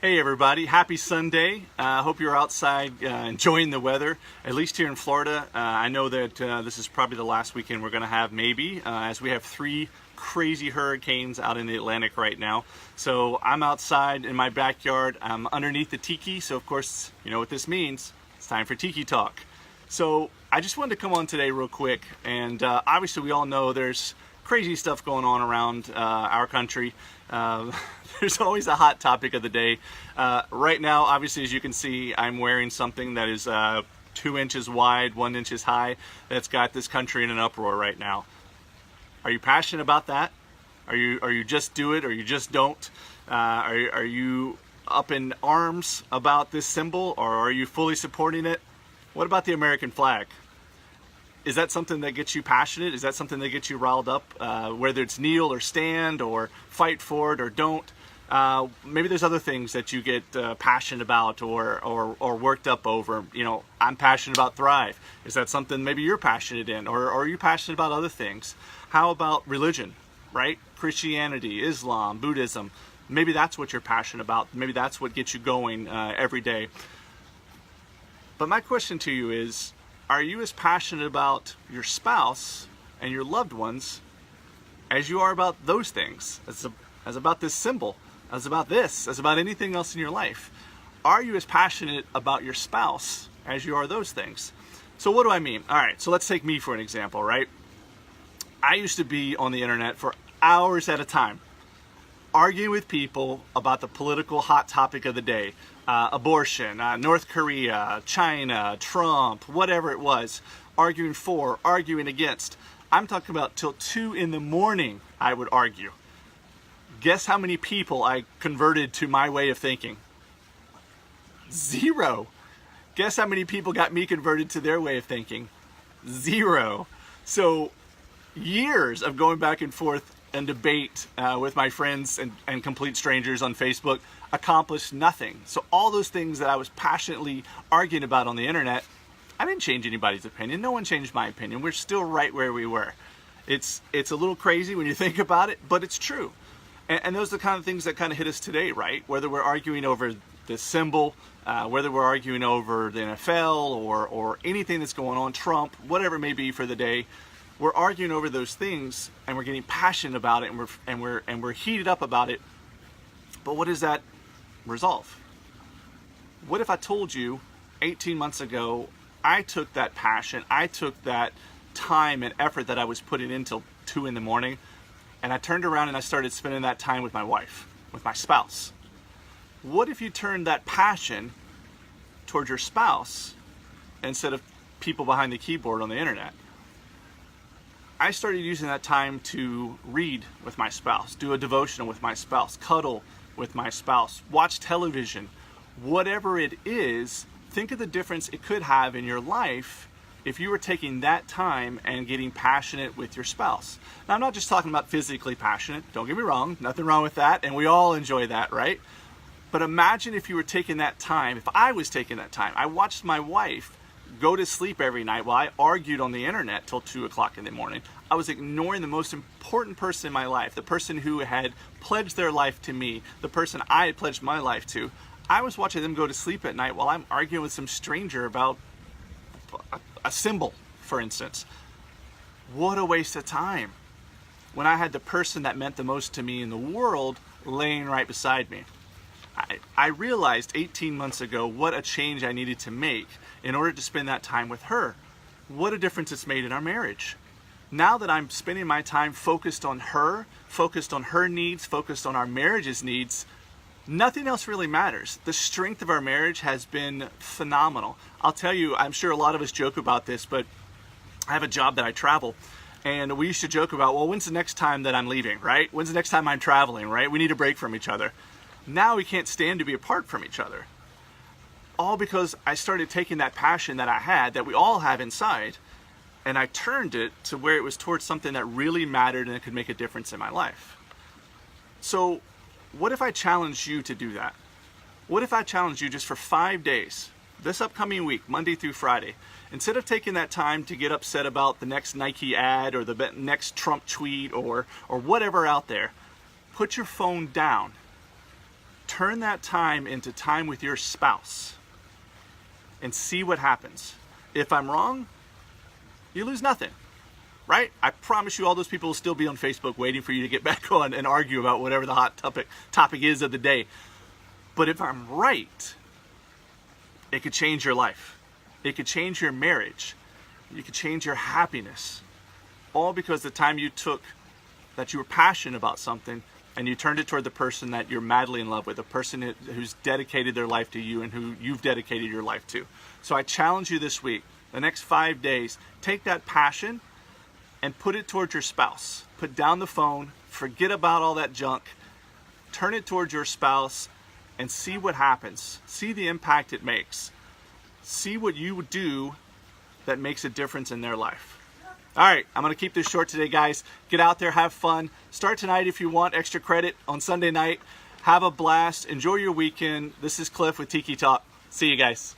Hey everybody, happy Sunday. Hope you're outside enjoying the weather, at least here in Florida. I know that this is probably the last weekend we're going to have maybe, as we have three crazy hurricanes out in the Atlantic right now. So I'm outside in my backyard, I'm underneath the Tiki, so of course you know what this means. It's time for Tiki Talk. So I just wanted to come on today real quick, and obviously we all know there's crazy stuff going on around our country. There's always a hot topic of the day. Right now, obviously, as you can see, I'm wearing something that is 2 inches wide, 1 inch high, that's got this country in an uproar right now. Are you passionate about that? Are you just do it or you just don't? Are you up in arms about this symbol, or are you fully supporting it? What about the American flag? Is that something that gets you passionate? Is that something that gets you riled up? Whether it's kneel or stand or fight for it or don't. Maybe there's other things that you get passionate about or worked up over. You know, I'm passionate about Thrive. Is that something maybe you're passionate in, or are you passionate about other things? How about religion, right? Christianity, Islam, Buddhism. Maybe that's what you're passionate about. Maybe that's what gets you going every day. But my question to you is, are you as passionate about your spouse and your loved ones as you are about those things, as about this symbol, as about this, as about anything else in your life? Are you as passionate about your spouse as you are those things? So what do I mean? All right, so let's take me for an example, right? I used to be on the internet for hours at a time, arguing with people about the political hot topic of the day. Abortion, North Korea, China, Trump, whatever it was, arguing for, arguing against. I'm talking about till 2 in the morning I would argue. Guess how many people I converted to my way of thinking? 0. Guess how many people got me converted to their way of thinking? 0. So years of going back and forth and debate with my friends and complete strangers on Facebook accomplished nothing. So all those things that I was passionately arguing about on the internet, I didn't change anybody's opinion. No one changed my opinion. We're still right where we were. It's a little crazy when you think about it, but it's true. And those are the kind of things that kind of hit us today, right? Whether we're arguing over the symbol, whether we're arguing over the NFL or anything that's going on, Trump, whatever it may be for the day, we're arguing over those things and we're getting passionate about it and we're heated up about it. But what does that resolve? What if I told you 18 months ago I took that passion, I took that time and effort that I was putting in till 2 in the morning, and I turned around and I started spending that time with my wife, with my spouse? What if you turned that passion towards your spouse instead of people behind the keyboard on the internet? I started using that time to read with my spouse, do a devotional with my spouse, cuddle with my spouse, watch television. Whatever it is, think of the difference it could have in your life if you were taking that time and getting passionate with your spouse. Now, I'm not just talking about physically passionate. Don't get me wrong, nothing wrong with that, and we all enjoy that, right? But imagine if you were taking that time, if I was taking that time. I watched my wife go to sleep every night while I argued on the internet till 2 o'clock in the morning. I was ignoring the most important person in my life, the person who had pledged their life to me, the person I had pledged my life to. I was watching them go to sleep at night while I'm arguing with some stranger about a symbol, for instance. What a waste of time, when I had the person that meant the most to me in the world laying right beside me. I realized 18 months ago what a change I needed to make in order to spend that time with her. What a difference it's made in our marriage. Now that I'm spending my time focused on her needs, focused on our marriage's needs, nothing else really matters. The strength of our marriage has been phenomenal. I'll tell you, I'm sure a lot of us joke about this, but I have a job that I travel. And we used to joke about, well, when's the next time that I'm leaving, right? When's the next time I'm traveling, right? We need a break from each other. Now we can't stand to be apart from each other. All because I started taking that passion that I had, that we all have inside, and I turned it to where it was towards something that really mattered and it could make a difference in my life. So what if I challenged you to do that? What if I challenged you just for 5 days, this upcoming week, Monday through Friday, instead of taking that time to get upset about the next Nike ad or the next Trump tweet or whatever out there, put your phone down. turn that time into time with your spouse and see what happens. If I'm wrong, you lose nothing, right? I promise you all those people will still be on Facebook waiting for you to get back on and argue about whatever the hot topic is of the day. But if I'm right, it could change your life. It could change your marriage. You could change your happiness. All because the time you took that you were passionate about something and you turned it toward the person that you're madly in love with, a person who's dedicated their life to you and who you've dedicated your life to. So I challenge you this week, the next 5 days, take that passion and put it towards your spouse. Put down the phone, forget about all that junk, turn it towards your spouse and see what happens. See the impact it makes. See what you would do that makes a difference in their life. All right, I'm going to keep this short today, guys. Get out there, have fun. Start tonight if you want extra credit on Sunday night. Have a blast. Enjoy your weekend. This is Cliff with Tiki Talk. See you guys.